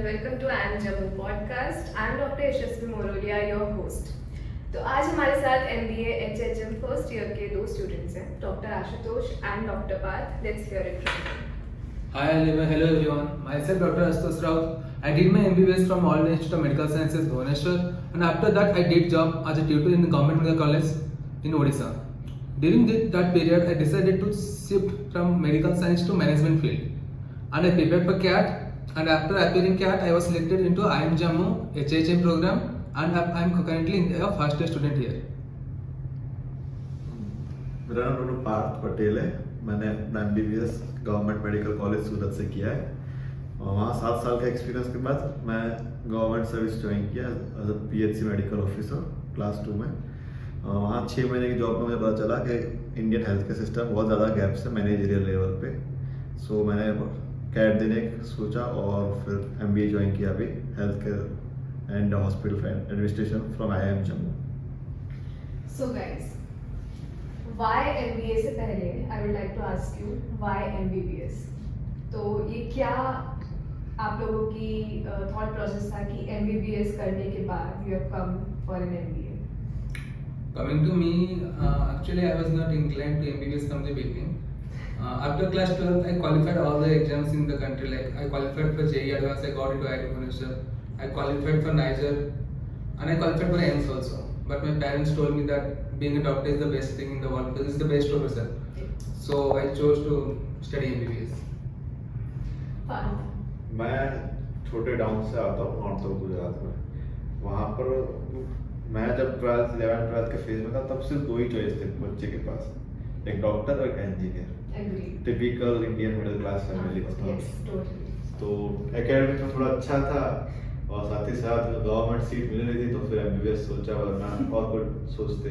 welcome to IIM Jammu podcast. I am Dr. Yashasvi Morolia, your host. तो आज हमारे साथ MBA HHM फर्स्ट ईयर के दो स्टूडेंट्स हैं, doctor Ashutosh and doctor Parth. Let's hear it from them. Hi, hello everyone. Myself Dr. Ashutosh Raut. I did my MBBS from All India Institute of Medical Sciences, Bhubaneswar, and after that I did job as a tutor in the Government Medical College in Odisha. During that period, I decided to shift from medical science to management field, and I prepared for CAT. And after appearing CAT, I was selected into IIM Jammu HHM program, and I am currently a first year student here. मेरा नाम doctor Partha Patel है. मैंने अपना MBBS government medical college सूरत से किया है. वहाँ 7 साल का एक्सपीरियंस के बाद मैं गवर्नमेंट सर्विस ज्वाइन किया as a PHC medical officer class 2 में. वहाँ 6 महीने की जॉब में मुझे पता चला कि इंडियन हेल्थ केयर सिस्टम बहुत ज़्यादा गैप्स है मैनेजरियल लेवल पे. सो मैंने कैट देने सोचा और फिर MBA ज्वाइन किया अभी health care and hospital administration from IIM Jammu. So guys, why MBA से पहले I would like to ask you why MBBS. तो ये क्या आप लोगों की थॉट प्रोसेस था कि MBBS करने के बाद you have come for an MBA? Coming to me, actually I was not inclined to MBBS from the beginning. After class 12, I qualified all the exams in the country. Like I qualified for JEE Advanced, I got into IIT Bhubaneswar. I qualified for Niger, and I qualified for AIIMS also. But my parents told me that being a doctor is the best thing in the world because it's the best professor. So I chose to study MBBS. मैं छोटे town से आता हूँ north of Gujarat में. वहाँ पर मैं जब 11th के फेज में था तब सिर्फ 2 ही चॉइस थे बच्चे के पास, एक डॉक्टर और एक engineer. Typical Indian middle class family का था. तो एकेडमिक में थोड़ा अच्छा था और साथ ही साथ गवर्नमेंट सीट मिल रही थी तो फिर MBBS सोचा, वरना और कुछ सोचते.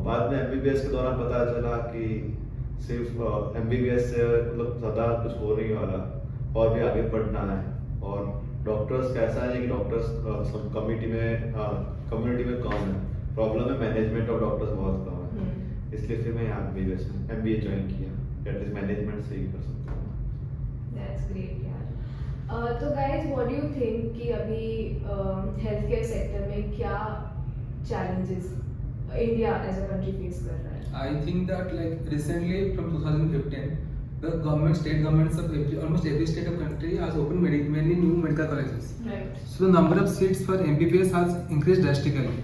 बाद में MBBS के दौरान पता चला कि सिर्फ MBBS से मतलब ज़्यादा कुछ हो नहीं वाला और भी आगे पढ़ना है. और डॉक्टर्स का ऐसा है कि डॉक्टर्स कम्युनिटी में कम है. प्रॉब्लम है मैनेजमेंट ऑफ डॉक्टर्स बहुत कम है. इसलिए फिर मैं यहाँ MBA ज्वाइन किया. एटलीस्ट मैनेजमेंट से ही कर सकता हूँ. That's great यार. तो guys, what do you think कि अभी हेल्थ केयर सेक्टर में क्या challenges India as a country face कर रहा है? I think that like recently from 2015, the government, state governments of almost every state of country has opened many new medical colleges. Right. So the number of seats for MBBS has increased drastically.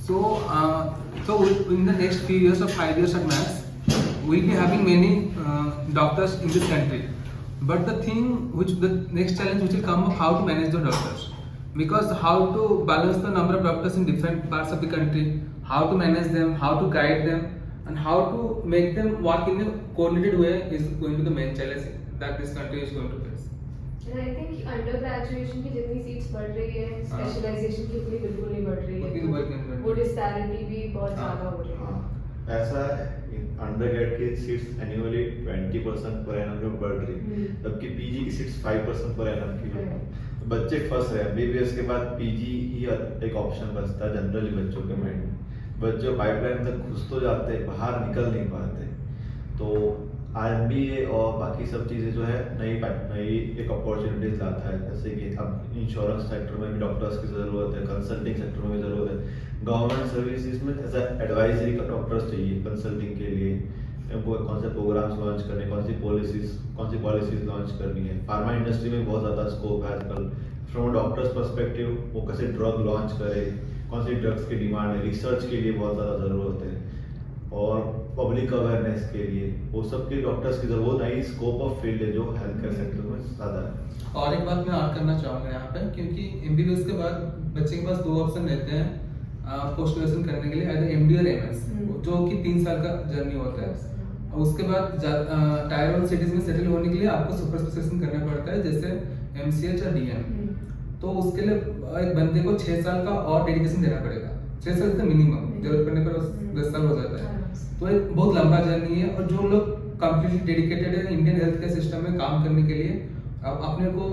So in the next few years or 5 years at max, we'll be having many doctors in this country. But the next challenge which will come up, how to manage the doctors, because how to balance the number of doctors in different parts of the country, how to manage them, how to guide them, and how to make them work in a coordinated way is going to be the main challenge that this country is going to face. And I think under graduation की जितनी seats बढ़ रही है, specialisation की उतनी बिल्कुल नहीं बढ़ रही है. वो डिस्पैरिटी भी बहुत ज़्यादा हो रही है. ऐसा अंडरग्रेड की सीट्स एनुअली 20% पर एनम बढ़ रही है, जबकि PG की सीट्स 5% पर एनम की. बच्चे फंस रहे हैं. MBBS के बाद PG ही एक ऑप्शन बचता है जनरली बच्चों के माइंड में. बच्चों पाइपलाइन तक घुस तो जाते, बाहर निकल नहीं पाते. तो MBA और बाकी सब चीज़ें जो है नई एक अपॉर्चुनिटीज लाता है. जैसे कि अब इंश्योरेंस सेक्टर में भी डॉक्टर्स की ज़रूरत है, कंसल्टिंग सेक्टर में भी ज़रूरत है. गवर्नमेंट सर्विसेज में एज एडवाइजरी का डॉक्टर्स चाहिए कंसल्टिंग के लिए. उनको कौन से प्रोग्राम्स लॉन्च करने, कौन सी पॉलिसीज लॉन्च करनी है. फार्मा इंडस्ट्री में बहुत ज़्यादा स्कोप है आजकल. फ्रॉम डॉक्टर्स पर्सपेक्टिव वो कैसे ड्रग लॉन्च करे, कौन सी ड्रग्स की डिमांड है, रिसर्च के लिए बहुत ज़्यादा ज़रूरत है, और पब्लिक अवेयरनेस के लिए वो सब के डॉक्टर्स की ज़रूरत. नई स्कोप ऑफ फील्ड है जो हेल्थ केयर सेक्टर में ज़्यादा है. और एक बात मैं ऐड करना चाहूँगा यहाँ पे, क्योंकि MBBS के बाद बच्चे के पास 2 ऑप्शन रहते हैं पोस्ट ग्रेजुएशन करने के लिए, either MD और MS, जो कि 3 साल का जर्नी होता है. उसके बाद टायर 1 सिटीज में सेटल होने के लिए आपको सुपर स्पेशलाइजेशन करना पड़ता है, जैसे MCH और DM. तो उसके लिए एक बंदे को 6 साल का और डेडिकेशन देना पड़ेगा. 6 साल का मिनिमम, जरूरत पड़ने पर 10 साल हो जाता है. तो एक बहुत लंबा जर्नी है. और जो लोग कंप्लीटली डेडिकेटेड है इंडियन हेल्थ केयर सिस्टम में काम करने के लिए, अपने को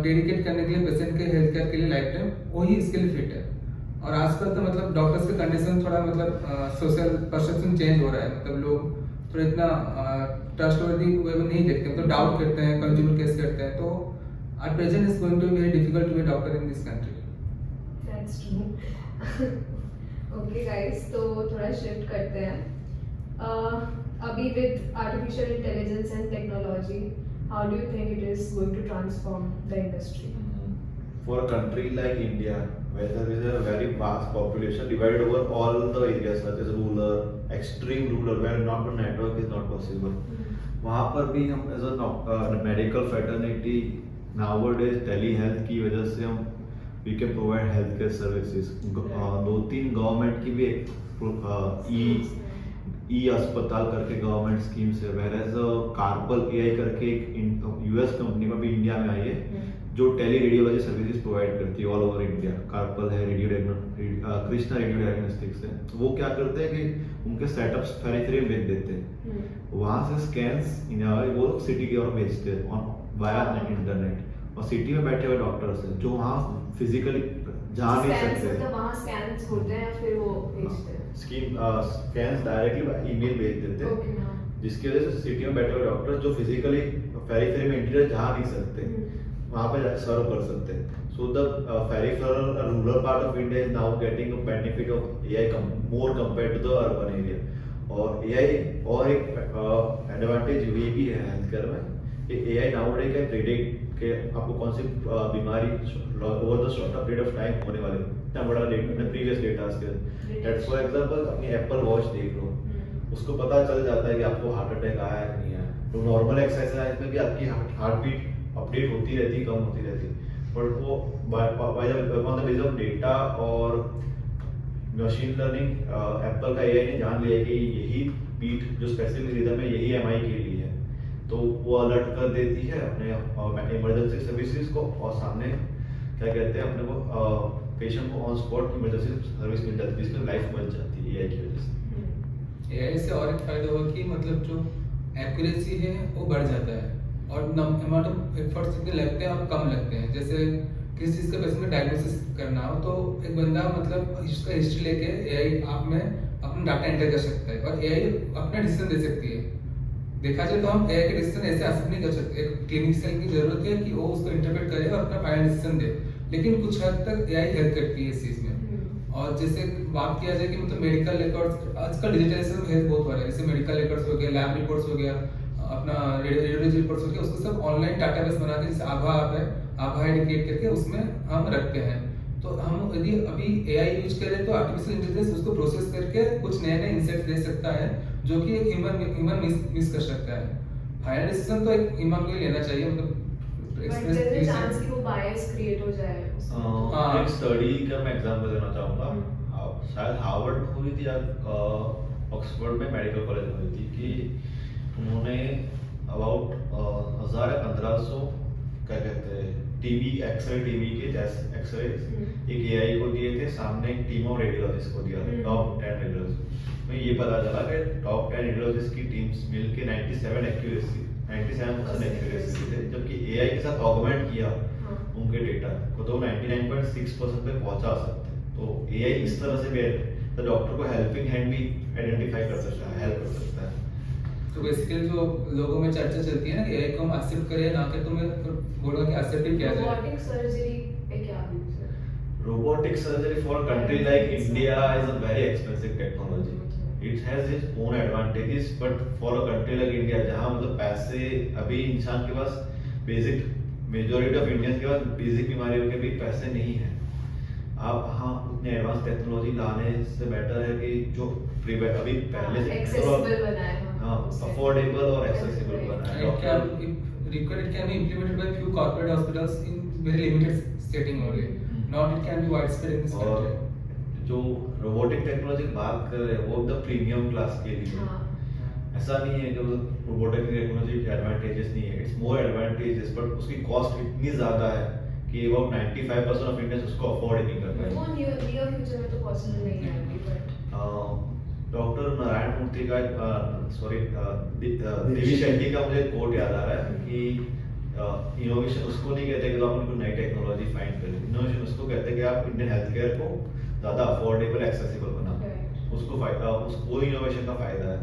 डेडिकेट करने के लिए पेशेंट के हेल्थ केयर के लिए लाइफ टाइम, वही इसके लिए फिट है. और आजकल तो मतलब डॉक्टर्स के कंडीशन थोड़ा मतलब सोशल परसेप्शन चेंज हो रहा है. मतलब लोग थोड़ा इतना ट्रस्टवर्दी वे में नहीं देखते, मतलब डाउट करते हैं, कंज्यूमर केस करते हैं. तो at present it's going to be very difficult to be a doctor in this country. That's true. Okay guys, तो थोड़ा शिफ्ट करते हैं. अभी with artificial intelligence and technology, how do you think it is going to transform the industry? For a country like India, where there is a very vast population divided over all the areas such as rural, extreme rural, where not a network is not possible. वहाँ पर भी हम as a medical fraternity nowadays tele health की वजह से हम we can provide health care services. 2-3 government की भी एक ई अस्पताल करके गवर्नमेंट स्कीम्स है. वेयरएज कार्पल एआई करके एक यूएस कंपनी में भी इंडिया में आई है जो टेली रेडियोलॉजी सर्विसेज प्रोवाइड करती है ऑल ओवर इंडिया. कार्पल है, कृष्णा रेडियो डायग्नोस्टिक्स है. वो क्या करते हैं कि उनके सेटअप्स फेरीथ्री में भेज देते हैं. वहाँ से स्कैन्स वो लोग सिटी की ओर भेजते हैं वाया इंटरनेट. और सिटी में बैठे हुए डॉक्टर्स हैं जो वहाँ फिजिकली जा नहीं सकते. मतलब वहाँ स्कैन्स होते हैं फिर वो भेजते हैं. स्कैन्स डायरेक्टली ईमेल भेज देते हैं. Okay, हाँ. जिसकी वजह से सिटी में बैठे हुए डॉक्टर जो फिजिकली फेरीथ्री में इंटीरियर जा नहीं सकते वहाँ पे सर्व कर सकते हैं. So the peripheral rural part of India is now getting a benefit of AI more compared to the urban area. और एआई और एक एडवांटेज ये भी है हेल्थ केयर में कि एआई नाउडे कैन प्रेडिक्ट कि आपको कौन सी बीमारी over the short period of time होने वाले. इतना बड़ा data previous data that's for example अपनी एप्पल वॉच देख लो, उसको पता चल जाता है कि आपको हार्ट अटैक आया है नहीं आया. तो नॉर्मल एक्सरसाइज में भी आपकी हार्ट बीट अपडेट होती रहती, कम होती रहती. बट वो on the base of data और मशीन लर्निंग एप्पल का एआई ने जान लिया कि यही बीट जो स्पेसिफिक रिदम है यही एमआई के लिए है. तो वो अलर्ट कर देती है अपने इमरजेंसी सर्विसेज को और सामने क्या कहते हैं अपने को पेशेंट को ऑन स्पॉट इमरजेंसी सर्विस मिल जाती है जिसमें लाइफ बच जाती है एआई की वजह से. एआई से और एक फायदा हुआ कि मतलब जो एक्यूरेसी है वो बढ़ जाता है और अमाउंट ऑफ एफर्ट्स जितने लगते हैं अब कम लगते हैं. जैसे किसी चीज़ का पेशेंट में डायग्नोसिस करना हो तो एक बंदा मतलब उसका हिस्ट्री लेके एआई आप में अपना डाटा एंटर कर सकता है और एआई अपना डिसीजन दे सकती है. देखा जाए तो हम एआई के डिसीजन ऐसे एक्सेप्ट नहीं कर सकते. एक क्लिनिशियन की जरूरत है कि वो उसको इंटरप्रेट करे और अपना फाइनल डिसीजन दे. लेकिन कुछ हद तक एआई हेल्प करती है इस चीज़ में. और जैसे बात किया जाए कि मतलब मेडिकल रिकॉर्ड्स आजकल डिजिटलाइजेशन हेल्थ बहुत हो रहा है. जैसे मेडिकल रिकॉर्ड्स हो गया, लैब रिपोर्ट्स हो गया, अपना रेडियोलॉजी रिपोर्ट्स हो गया, उसको सब ऑनलाइन डाटाबेस बना के जैसे आभा ऐप है, आभा एडिकेट करके उसमें हम रखते हैं. तो हम यदि अभी एआई यूज करें तो आर्टिफिशियल इंटेलिजेंस उसको प्रोसेस करके कुछ नए नए इंसाइट दे सकता है जो कि एक ह्यूमन मिस कर सकता है. फाइनल डिसीजन तो एक ह्यूमन को ही लेना चाहिए. मतलब चांस कि वो बायस क्रिएट हो जाए. एक स्टडी का मैं एग्जांपल देना चाहूँगा. शायद हार्वर्ड में हुई थी या ऑक्सफोर्ड में मेडिकल कॉलेज में हुई थी कि उन्होंने अबाउट 1000 या 1500 क्या कहते हैं टीवी एक्सरे टीवी के एक्सरे एक एआई को दिए थे. सामने एक टीम ऑफ रेडियोलॉजिस्ट को दिया था, टॉप 10 रेडियोलॉजिस्ट. में ये पता चला कि टॉप 10 रेडियोलॉजिस्ट की टीम्स मिलके 97% एक्यूरेसी थे. जबकि एआई के साथ ऑगमेंट किया उनके डेटा को तो 99.6% पे पहुंचा सकते हैं. तो एआई इस तरह से भी तो डॉक्टर को हेल्पिंग हैंड भी आइडेंटिफाई कर सकता है, हेल्प कर सकता है. तो बेसिकली जो लोगों में चर्चा चलती है ना कि एआई को हम एक्सेप्ट करें ना कि तुम्हें बोलो कि एक्सेप्ट ही किया जाए. रोबोटिक सर्जरी पे क्या व्यूज है? Robotic surgery for a country like India is a very expensive technology. It has its own advantages, but for a country like India, जहाँ मतलब पैसे अभी इंसान के पास बेसिक मेजॉरिटी ऑफ इंडियंस के पास बेसिक बीमारियों के भी पैसे नहीं है. आप हाँ उतने एडवांस टेक्नोलॉजी लाने से बेटर है कि जो अभी पहले से एक्सेसिबल बनाए. हाँ अफोर्डेबल और एक्सेसिबल बनाए. It can be implemented by few corporate hospitals in very limited setting only. Not it can be widespread in this country. जो रोबोटिक टेक्नोलॉजी की बात कर रहे हैं वो द प्रीमियम क्लास के लिए. ऐसा नहीं है कि रोबोटिक टेक्नोलॉजी एडवांटेजेस नहीं है. इट्स मोर एडवांटेजेस बट उसकी कॉस्ट इतनी ज्यादा है कि अबाउट 95% ऑफ इंडियंस उसको अफोर्ड नहीं कर पाएंगे. वो नियर फ्यूचर में तो पॉसिबल नहीं है अभी. बट डॉक्टर नारायण मूर्ति का देवी शेट्टी का मुझे कोट याद आ रहा है कि इनोवेशन उसको नहीं कहते कि तो आप नई टेक्नोलॉजी फाइंड करें. इनोवेशन उसको कहते हैं कि आप इंडियन हेल्थ केयर को ज़्यादा अफोर्डेबल एक्सेसिबल बनाओ. उसको फायदा वो इनोवेशन का फायदा है.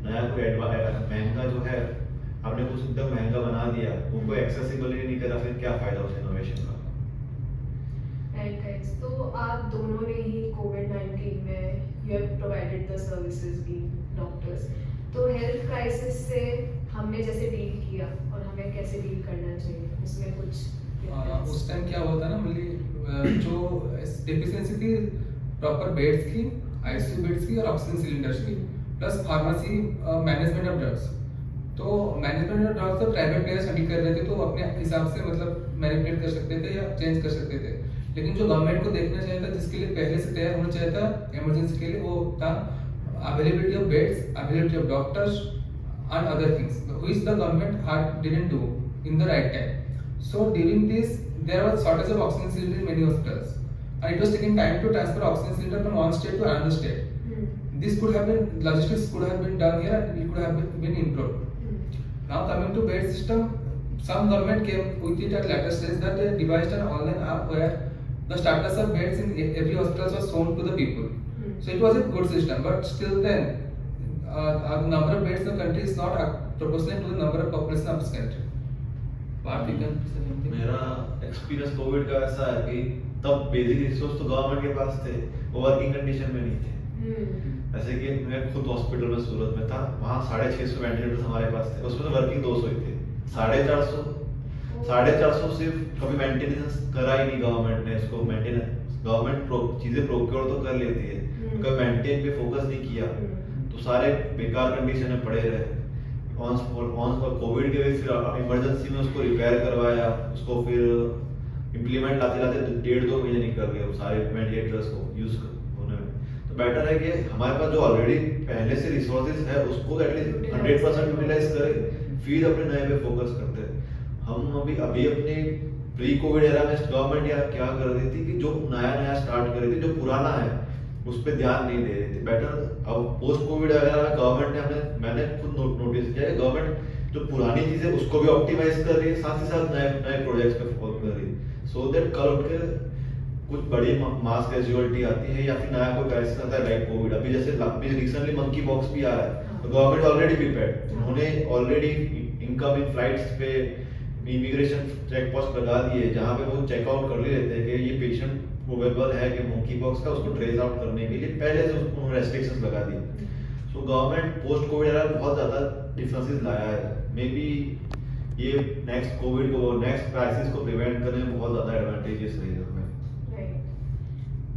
नया कोई महंगा जो है आपने कुछ एकदम महंगा बना दिया, उनको एक्सेसिबल ही नहीं करा, फिर क्या फायदा उस इनोवेशन का। राइट गाइस, तो आप दोनों ने ही कोविड-19 में you have provided the services by doctors, तो हेल्थ क्राइसिस से हमने जैसे डील किया और हमें कैसे डील करना चाहिए, उसमें कुछ उस टाइम क्या हुआ था ना, मतलब जो डेफिशिएंसी थी प्रॉपर बेड्स की, आईसीयू बेड्स की और ऑक्सीजन सिलेंडर्स की, plus pharmacy management of drugs. तो मैनेजमेंट ऑफ ड्रग्स तो प्राइवेट प्लेयर्स हैंडल कर रहे थे, तो अपने हिसाब से मतलब मैनिपुलेट कर सकते थे या चेंज कर सकते थे। लेकिन जो गवर्नमेंट को देखना चाहिए था, जिसके लिए पहले से तैयार होना चाहिए था इमरजेंसी के लिए, वो था availability of beds, availability of doctors and other things, which the government didn't do in the right time. So during this, there was shortage of oxygen cylinder in many hospitals, and it was taking time to transfer oxygen cylinder from one state to another state. This could have been, logistics could have been done here, and it could have been improved. Now coming to bed system, some government came with it at later stage that they devised an online app where the status of beds in every hospital was shown to the people. So it was a good system, but still then. The number of beds in the country is not proportionate to the number of population of this country. Parthiv, can you say something? मेरा experience Covid का ऐसा है कि तब basic resource तो government के पास थे, वो वर्किंग कंडीशन में नहीं थे। ऐसे कि मैं खुद हॉस्पिटल में सूरत में था, वहाँ 650 वेंटिलेटर्स हमारे पास थे, उसमें तो वर्किंग 200 ही थे। 450 सिर्फ कभी मेंटेनेंस करा ही नहीं गवर्नमेंट ने, इसको मेंटेनेंस गवर्नमेंट चीजें प्रोक्योर तो कर लेती है, कभी मेंटेन पे फोकस नहीं किया, तो सारे बेकार कंडीशन में पड़े रहे। ऑन कोविड के वजह फिर इमरजेंसी में उसको रिपेयर करवाया, उसको फिर इम्प्लीमेंट लाते लाते 1.5-2 महीने निकल गए सारे वेंटिलेटर्स को यूज होने में। तो बेटर है कि हमारे पास जो ऑलरेडी पहले से रिसोर्सेज है उसको एटलीस्ट 100% यूटिलाइज करें, फिर अपने नए पे फोकस करते हैं। हम अभी अपने प्री कोविड एरा में गवर्नमेंट क्या कर रही थी कि जो नया स्टार्ट कर रही थी, जो पुराना है उस पर ध्यान नहीं दे रही थी। बेटर अब पोस्ट कोविड एरा में गवर्नमेंट ने मैंने खुद नोटिस किया है, गवर्नमेंट जो पुरानी चीजें उसको भी ऑप्टिमाइज कर रही है, साथ ही साथ नए प्रोजेक्ट्स पे फोकस कर रही है, सो दैट कल उठ के कुछ बड़ी मास कैजुअलिटी आती है या फिर नया कोई क्राइसिस आता है लाइक कोविड। अभी जैसे रिसेंटली मंकी पॉक्स भी आ रहा है, तो गवर्नमेंट ऑलरेडी प्रिपेयर्ड, उन्होंने ऑलरेडी इनकमिंग फ्लाइट्स पे इमिग्रेशन चेक पोस्ट लगा दिए, जहाँ पे वो चेकआउट कर लेते हैं कि ये पेशेंट प्रोबेबल है कि मंकी पॉक्स का, उसको ट्रेस आउट करने के लिए पहले से उसको रेस्ट्रिक्शंस लगा दिए। So government post Covid era बहुत ज्यादा डिफरेंसेस लाया है, मे बी ये नेक्स्ट कोविड को, नेक्स्ट क्राइसिस को प्रिवेंट करने में बहुत ज्यादा एडवांटेजेस रहेगा हमें। राइट,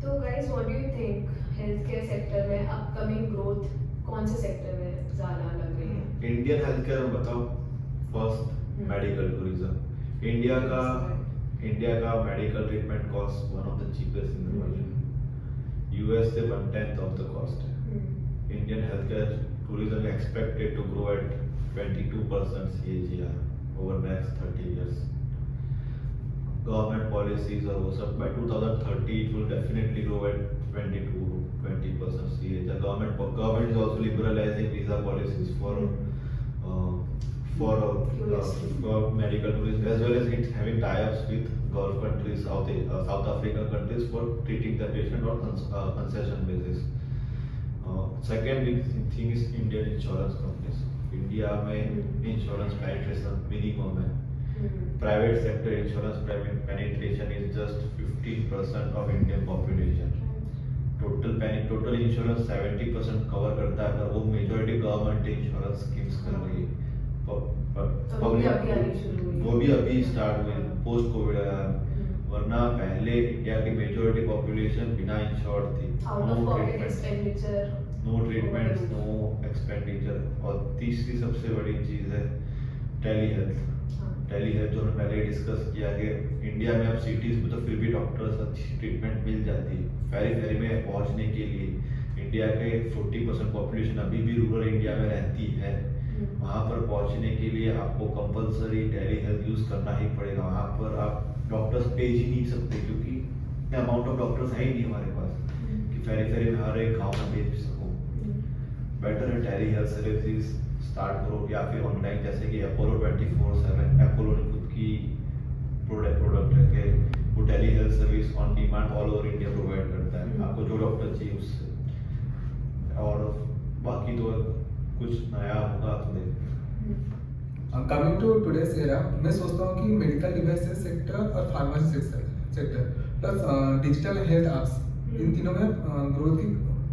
तो guys what do you think health care sector में अपकमिंग ग्रोथ कौन से सेक्टर में ज्यादा लग रही है? इंडियन हेल्थ केयर में बताओ, फर्स्ट मेडिकल टूरिज्म। इंडिया का medical treatment cost one of the cheapest in the world, US से 1/10 ऑफ द कॉस्ट है। Indian health care tourism expected to grow at 22% CAGR over next 30 years। Government policies और वो सब by 2030 it will definitely grow at 22-20% CAGR। Government is also liberalizing visa policies for medical tourism, as well as it's having tie-ups with Gulf countries, South African countries for treating the patient on concession basis। Second big thing is Indian insurance companies। India में insurance penetration minimum है, private sector insurance penetration is just 15% of Indian population. Total insurance 70% cover करता है, पर वो majority government insurance schemes कर रही है। वो भी अभी स्टार्ट हुई पोस्ट कोविड, वरना पहले इंडिया की मेजॉरिटी पॉपुलेशन बिना इंश्योर्ड थी, नो ट्रीटमेंट नो एक्सपेंडिचर। और तीसरी सबसे बड़ी चीज है टेली हेल्थ, जो हमने पहले डिस्कस किया कि इंडिया में अब सिटीज में तो फिर भी डॉक्टर्स अच्छी ट्रीटमेंट मिल जाती है, फेरी में पहुंचने के लिए इंडिया के 40% पॉपुलेशन अभी भी रूरल इंडिया में रहती है। वहाँ पर पहुँचने के लिए आपको कंपलसरी टेली हेल्थ यूज करना ही पड़ेगा। वहाँ पर आप डॉक्टर्स भेज ही नहीं सकते, क्योंकि अमाउंट ऑफ डॉक्टर्स है ही नहीं हमारे पास कि फेरी में हर एक गाँव में भेज सको। बेटर है टेली हेल्थ सर्विसेज स्टार्ट करो, या फिर ऑनलाइन, जैसे कि अपोलो 24/7 अपोलो ने खुद की प्रोडक्ट है कि वो tele health service on demand all over India provide करता है, आपको जो डॉक्टर चाहिए उससे। और बाकी तो कुछ नया होगा तो देखते हैं। कमिंग टू टुडेस एरा, मैं सोचता हूँ कि मेडिकल डिवाइसेस सेक्टर और pharmacy sector plus digital health apps, इन तीनों में ग्रोथ की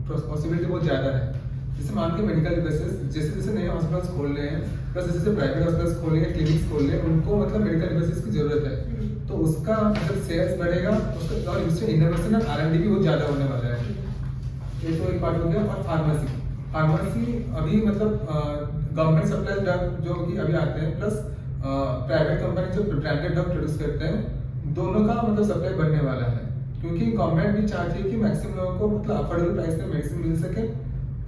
पॉसिबिलिटी बहुत ज़्यादा है। जैसे मान के मेडिकल डिवाइसेस जैसे जैसे नए हॉस्पिटल्स खोल रहे हैं, प्लस जैसे जैसे प्राइवेट हॉस्पिटल्स खोल रहे हैं, क्लिनिक्स खोल रहे हैं, उनको मतलब मेडिकल डिवाइसेस की ज़रूरत है। तो उसका जब सेल्स बढ़ेगा उसका, और इसमें इनोवेशन और R&D भी बहुत ज़्यादा होने वाला है। ये तो एक पार्ट हो गया। और फार्मेसी अभी मतलब गवर्नमेंट सप्लाई ड्रग जो कि अभी आते हैं, प्लस प्राइवेट कंपनी जो ब्रांडेड ड्रग प्रोड्यूस करते हैं, दोनों का मतलब सप्लाई बढ़ने वाला है। क्योंकि गवर्नमेंट भी चाहती है कि मैक्सिमम लोगों को मतलब अफोर्डेबल प्राइस में मेडिसिन मिल सके,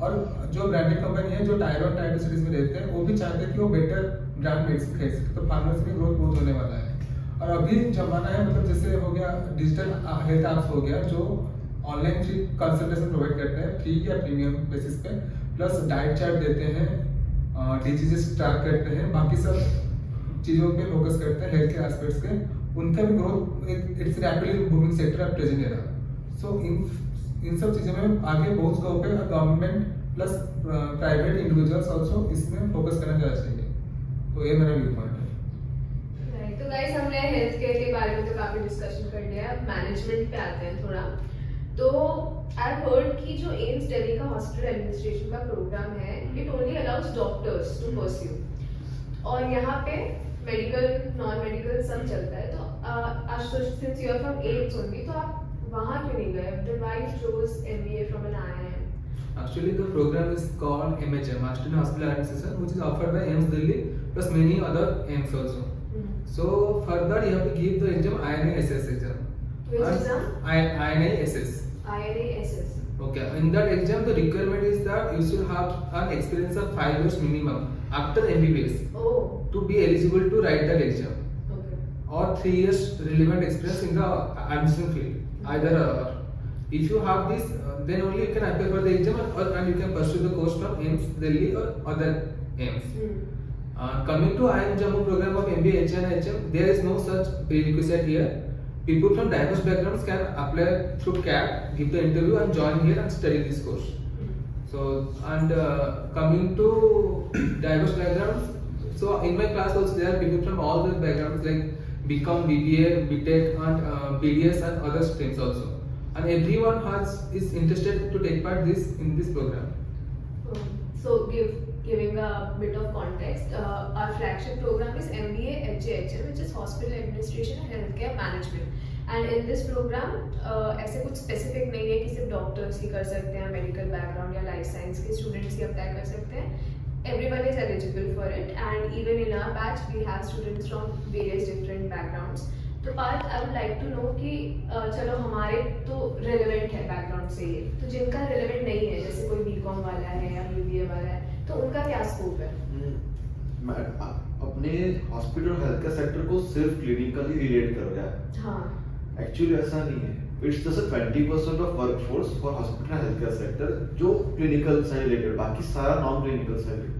और जो ब्रांडेड कंपनी है जो टायर 1 टायर 2 सिटीज में रहते हैं, वो भी चाहते हैं कि वो बेटर ब्रांड मेडिसिन खरीद सके। तो फार्मेसी में ग्रोथ बहुत होने वाला है। और अभी जमाना है मतलब जैसे हो गया डिजिटल हेल्थ एप्स हो गया, जो ऑनलाइन फ्री कंसल्टेशन प्रोवाइड करते हैं, फ्री या प्रीमियम बेसिस पे, प्लस डाइट चार्ट देते हैं, डिजीजेस ट्रैक करते हैं, बाकी सब चीज़ों पे फोकस करते हैं, हेल्थ केयर एस्पेक्ट्स के। उनका भी growth it's rapidly booming sector at present era. So इन सब चीज़ों में आगे बहुत स्कोप है, और government plus private individuals also इसमें फोकस करना ज़्यादा चाहिए। तो ये मेरा व्यू पॉइंट है। तो गाइस हमने हेल्थ केयर के बारे में तो काफी डिस्कशन कर लिया, अब मैनेजमेंट पे आते हैं थोड़ा। तो आई हर्ड कि जो एम्स दिल्ली का हॉस्पिटल एडमिनिस्ट्रेशन का प्रोग्राम है, it only allows doctors to pursue, और यहाँ पे मेडिकल नॉन मेडिकल सब चलता है। तो Ashutosh, since you are from AIIMS only, तो आप वहाँ क्यों नहीं गए? Then why you chose MBA from an IIM? Actually, the program is called MHM, Master in Hospital Administration, which is offered by AIIMS Delhi plus many other AIIMS also. So for that you have to give the exam INA-SS exam. Which exam? INA-SS. INA-SS. Okay. In that exam, the requirement is that you should have an experience of 5 years minimum after MBBS Oh. to be eligible to write that exam, Okay. or 3 years relevant experience in the administration field. Either if you have this, then only you can apply for the exam, and you can pursue the course from AIIMS Delhi or other AIIMS. Coming to IIM Jammu program of MBA HN HM, there is no such prerequisite here. People from diverse backgrounds can apply through CAT, give the interview, and join here and study this course. So, and coming to diverse backgrounds, so in my class also there are people from all the backgrounds like BCom, BBA, BTech, and BDS and other streams also. And everyone is interested to take part in this program. So giving a bit of context, our flagship program is MBA HAHM, which is Hospital Administration and Healthcare Management. And in this program, ऐसे कुछ specific नहीं है कि सिर्फ doctors ही कर सकते हैं, medical background या लाइफ साइंस के स्टूडेंट्स ही अप्लाई कर सकते हैं। Everyone is eligible for it, and even in our batch we have students from various different backgrounds. तो Partha, I would like to know कि चलो हमारे तो relevant है बैकग्राउंड से ये, तो जिनका relevant नहीं है, जैसे कोई BCom वाला है या BBA वाला है, तो उनका क्या स्कोप है? मैं अपने हॉस्पिटल हेल्थ केयर सेक्टर को सिर्फ क्लिनिकली रिलेट कर रहा है। हाँ। एक्चुअली ऐसा नहीं है। It's just 20% of workforce for hospital health care sector जो क्लिनिकल से रिलेटेड, बाकी सारा नॉन क्लिनिकल से रिलेटेड।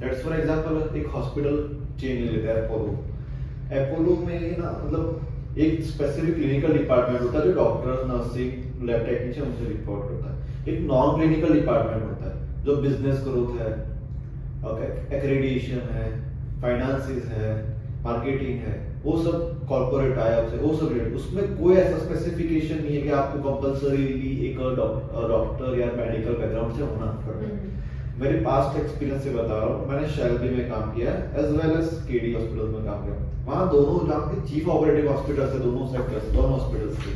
दैट्स फॉर एग्जांपल एक हॉस्पिटल चेन ले लेते हैं अपोलो में ना, मतलब एक स्पेसिफिक क्लिनिकल डिपार्टमेंट होता है जो डॉक्टर, नर्सिंग, लैब टेक्नीशियन उनसे रिपोर्ट करता है। एक नॉन क्लिनिकल डिपार्टमेंट होता है जो बिजनेस ग्रोथ है, एक्रेडिटेशन है, फाइनेंसिस है, मार्केटिंग है, वो सब कॉर्पोरेट टाइप्स है, वो सब रिलेटेड। उसमें कोई ऐसा स्पेसिफिकेशन नहीं है कि आपको कंपल्सरीली एक डॉक्टर या मेडिकल बैकग्राउंड से होना पड़ता है। मेरे पास्ट एक्सपीरियंस से बता रहा हूँ, मैंने शेल्बी में काम किया है as well as KD hospital में काम किया। वहाँ दोनों जहाँ के चीफ ऑपरेटिव हॉस्पिटल्स है, दोनों सेक्टर्स, दोनों हॉस्पिटल्स के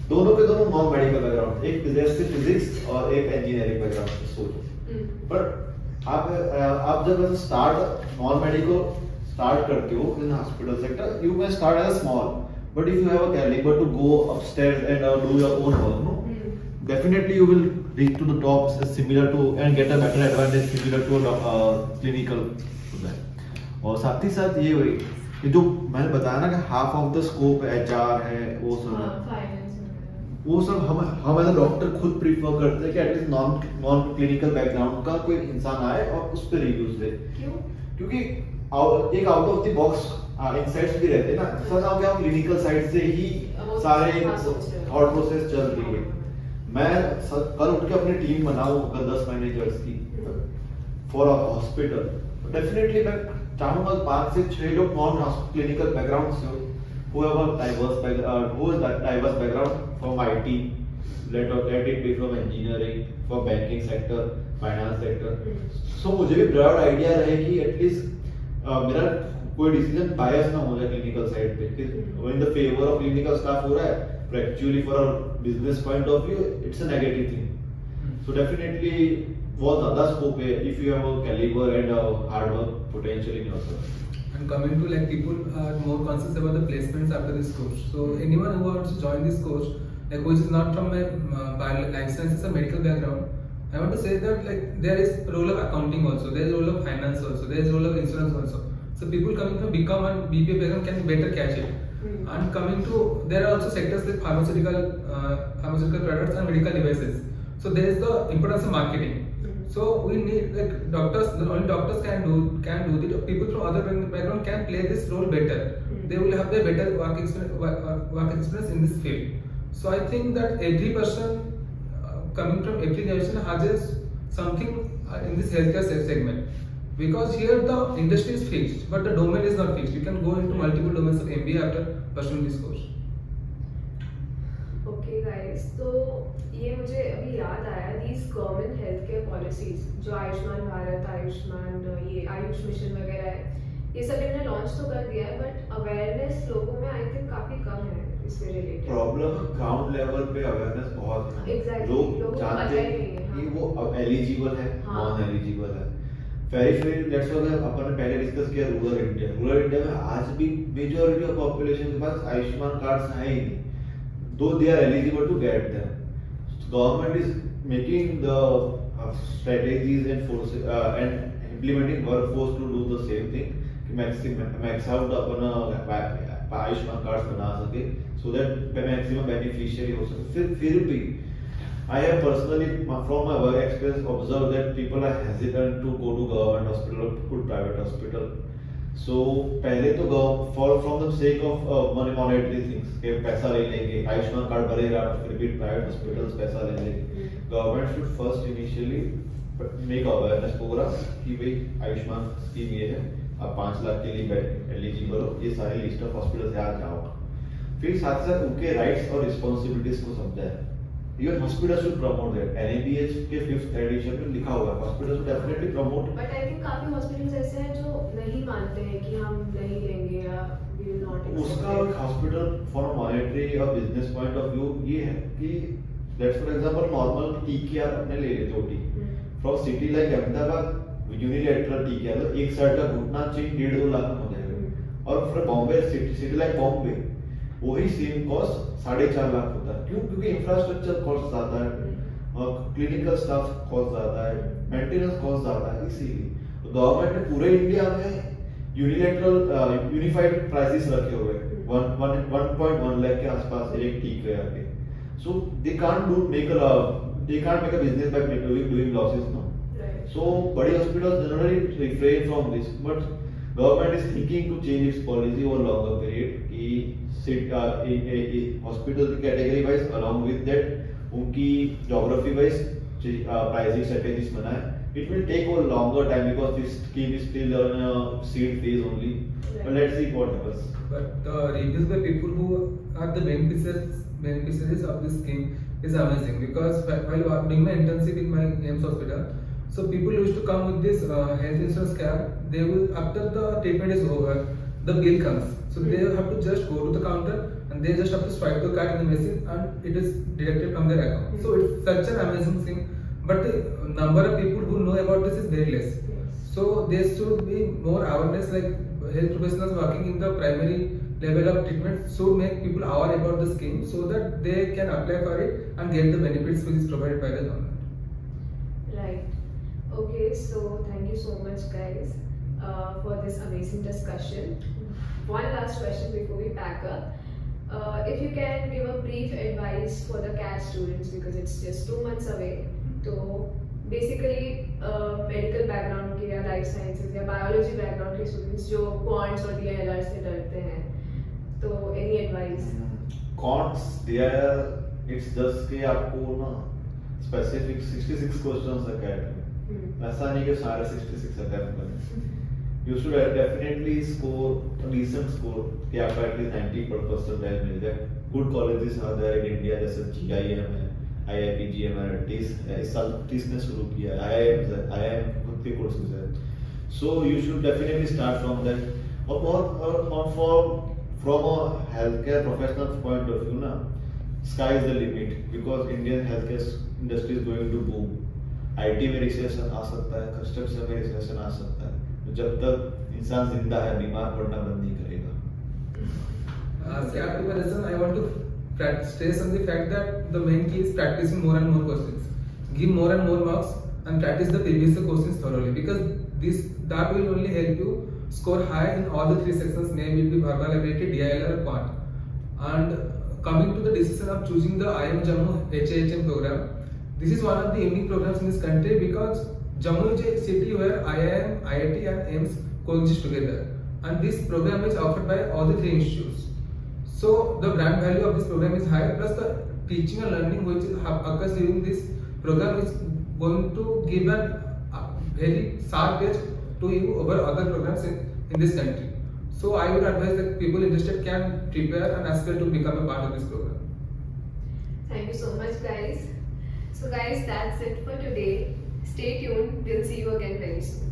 दोनों के दोनों नॉन मेडिकल बैकग्राउंड, एक फिजिक्स और एक इंजीनियरिंग बैकग्राउंड से सोचो। बट आप जब स्टार्ट नॉन मेडिकल स्टार्ट करते हो in hospital sector, you may start as small, but if you have a calibre to go upstairs and do your own work, no, definitely you will reach to the top similar to and get a better advantage similar to clinical होता है। और साथ ही साथ ये हुई कि जो मैंने बताया ना कि half of the scope HR है, वो सब वो सब हम एज अ डॉक्टर खुद प्रीफर करते हैं कि एटलीस्ट नॉन क्लिनिकल बैकग्राउंड का कोई इंसान आए और उस पर रिव्यूज दे। क्यों? क्योंकि एक out of the box insights भी रहते हैं ना, सर आप क्या क्लिनिकल साइड से ही सारे थॉट प्रोसेस चल रही है। मैं कल उठ के अपनी टीम बनाऊं अगर 10 मैनेजर्स की फॉर अ हॉस्पिटल, डेफिनेटली मैं चाहूंगा 5 से 6 लोग नॉन क्लिनिकल बैकग्राउंड से हो, who have a diverse background from IT, let it be from engineering, from banking sector, finance sector. So मुझे भी broad idea रहे कि एटलीस्ट मेरा कोई डिसीजन बायस ना हो जाए क्लिनिकल साइड पे, कि in the favor of clinical staff हो रहा है, but actually for a business point of view it's a negative thing. So definitely बहुत ज़्यादा स्कोप है if you have a caliber and a hard work potential in yourself. And coming to like people are more conscious about the placements after this course. So anyone who wants to join this course, like which is not from a life sciences or medical background, I want to say that like there is role of accounting also, there is role of finance also, there is role of insurance also. So people coming from BCom and BBA background can better catch it. And coming to there are also sectors like pharmaceutical products and medical devices. So there is the importance of marketing. So we need like doctors. Only doctors can do it. People from other background can play this role better. They will have a better work experience in this field. So I think that every person coming from every generation has something in this healthcare segment. Because here the industry is fixed, but the domain is not fixed. You can go into multiple domains of MBA after pursuing this course. Okay guys, तो ये मुझे अभी याद आया these government healthcare policies जो आयुष्मान भारत, आयुष्मान ये Ayush mission वगैरह है, ये सब इन्होंने लॉन्च तो कर दिया है, बट अवेयरनेस लोगों में आई थिंक काफी कम है इससे रिलेटेड. प्रॉब्लम ग्राउंड लेवल पे अवेयरनेस बहुत कम है. Exactly. लोग लोगों को जानते पता ही हैं नहीं है, कि हाँ. वो एलिजिबल है, हाँ. नॉन एलिजिबल है. पेरिफेरी लेट्स से अपन ने पहले डिस्कस किया रूरल इंडिया में आज भी मेजॉरिटी ऑफ पॉपुलेशन के पास आयुष्मान कार्ड्स है ही नहीं, दो they are eligible to get them. Government is making the strategies and force and implementing workforce to do the same thing कि max out अपना आयुष्मान कार्ड बना सके so that maximum beneficiary हो सके. फिर भी I have personally from my work experience observed that people are hesitant to go to government hospital or to private hospital. So पहले तो from the sake of monetary things के पैसा ले लेंगे, आयुष्मान कार्ड भरेगा फिर भी प्राइवेट हॉस्पिटल्स पैसा ले लेंगे. Government should first initially make awareness programme कि भाई आयुष्मान स्कीम ये है, आप 5 लाख के लिए एलिजिबल हो, ये सारी लिस्ट ऑफ हॉस्पिटल्स याद जाओ. फिर साथ साथ उनके राइट्स और रिस्पॉन्सिबिलिटीज को समझाए. Even hospitals should promote that. NABH के 5th edition में लिखा हुआ है, hospitals should definitely promote. But I think काफी हॉस्पिटल्स ऐसे हैं जो नहीं मानते हैं कि हम नहीं लेंगे या we will not accept. उसका हॉस्पिटल फॉर मॉनेटरी और बिजनेस पॉइंट ऑफ व्यू ये है कि let's for example normal TKR अपने ले लेते OT from city like Ahmedabad unilateral TKR तो एक साइड का घुटना चेंज 1.5-2 लाख में हो जाएगा. और फिर बॉम्बे सिटी लाइक बॉम्बे वही सेम कॉस्ट 4.5 लाख होता है. क्यों? क्योंकि इंफ्रास्ट्रक्चर कॉस्ट ज्यादा है और क्लिनिकल स्टाफ कॉस्ट ज्यादा है, मेंटेनेंस कॉस्ट ज्यादा है. इसीलिए गवर्नमेंट ने पूरे इंडिया में यूनिलैटरल यूनिफाइड प्राइसेस रखे हुए हैं 1.1 लाख के आसपास एक TKR के. So they can't make a business by doing losses no. So बड़ी hospitals generally refrain from this, but government is thinking to change its policy over longer period कि hospital की category wise along with that उनकी geography wise pricing strategies बनाए. It will take a longer time because this scheme is still on a seed phase only. But let's see what happens. But the reviews by people who are the beneficiaries of this scheme is amazing, because while doing my internship in my AIIMS hospital, so people used to come with this health insurance card. They will, after the treatment is over, the bill comes. So they have to just go to the counter and they just have to swipe the card in the machine and it is deducted from their account. So it's such an amazing thing. But the number of people who know about this is very less. So there should be more awareness, like health professionals working in the primary level of treatment should make people aware about the scheme so that they can apply for it and get the benefits which is provided by the government. Right. Okay, so thank you so much guys for this amazing discussion. One last question before we pack up. If you can give a brief advice for the CAT students, because it's just 2 months away. तो basically medical background के या life sciences या biology background के students जो quants और DILR से डरते हैं, तो any advice? Quants DILR it's just कि आपको ना स्पेसिफिक 66 क्वेश्चंस है कैट में. ऐसा नहीं कि सारे 66 अटेम्प्ट करें. you should definitely score a decent score कि आपका एटलीस्ट 90 परसेंटाइल मिल जाए. Good colleges are there in India जैसे GIM है, IIP GM है, TIS है. इस साल TIS ने शुरू किया है, IIM खुद के कोर्सेज है. So you should definitely start from that. From a healthcare professional's point of view ना, sky is the limit because Indian healthcare industry is going to boom. IT में रिसेशन आ सकता है, कंस्ट्रक्शन में recession आ सकता है. जब तक इंसान जिंदा है बीमार पड़ना बंद नहीं करेगा. Gap preparation, I want to stress on the fact that the main key is practicing more and more questions. Give more and more marks and practice the previous questions thoroughly because that will only help you score high in all the three sections, namely be verbal ability, DIL or quant. And coming to the decision of choosing the IIM Jammu HAHM program, this is one of the unique programs in this country because Jammu is a city where IIM, IIT and AIMS coexist together, and this program is offered by all the three institutes. So the brand value of this program is high, plus the teaching and learning which occurs during this program is going to give a very sharp edge to you over other programs in this country. So I would advise that people interested can prepare and aspire to become a part of this program. Thank you so much, guys. So guys, that's it for today. Stay tuned. We'll see you again very soon.